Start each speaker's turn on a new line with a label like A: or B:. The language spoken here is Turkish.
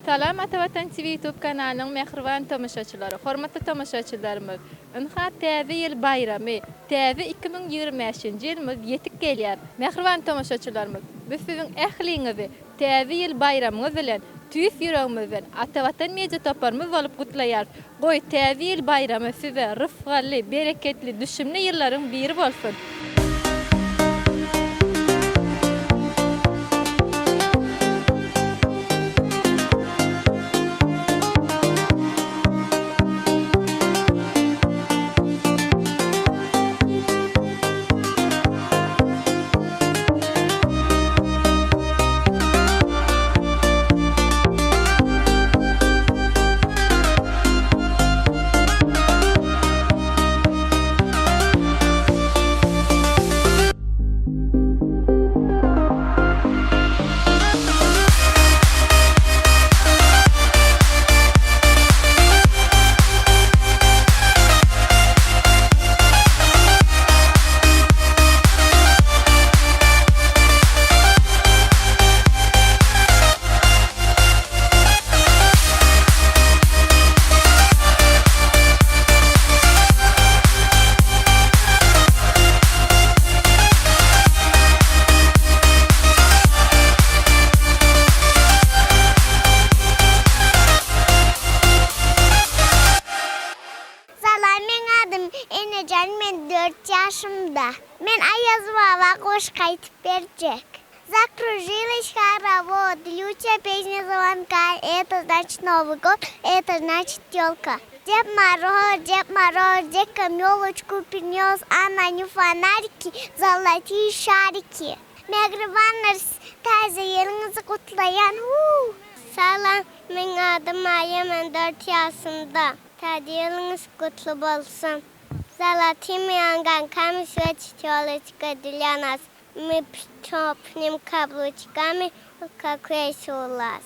A: Salam Watan Täze YouTube kanalynyň mehriban tamaşaçylary, hormatly tamaşaçylarymyz. Ynha Täze ýyl bayramy, Täze 2025-nji ýylymyz ýetip gelýär. Mehriban tamaşaçylarymyz, biz siziň ähliňizi Täze ýyl bayramyňyz bilen tüýs ýüregimizden Watan media toparmyz bolup gutlaýar. Goý Täze ýyl bayramy size ryfgaly, bereketli, düşümli ýyllaryň biri bolsun.
B: Ben 4 yaşımda. Ben Ayazıva koş kayıtıp verecek. Закружилась хоровод, Люча песня звонка, это значит Новый год, это значит ёлка. Дед Мороз, детка мёлочку принёс, а на ней фонарики, золотые шарики. Mehribanlar Täze ýylyňyzy gutlaýan. Salam, men adım Aya, men 4 ýaşymda. Täze ýylyňyz gutly bolsun. Золотыми огоньками светит ёлочка для нас. Мы чёпнем каблучками, как весело у нас.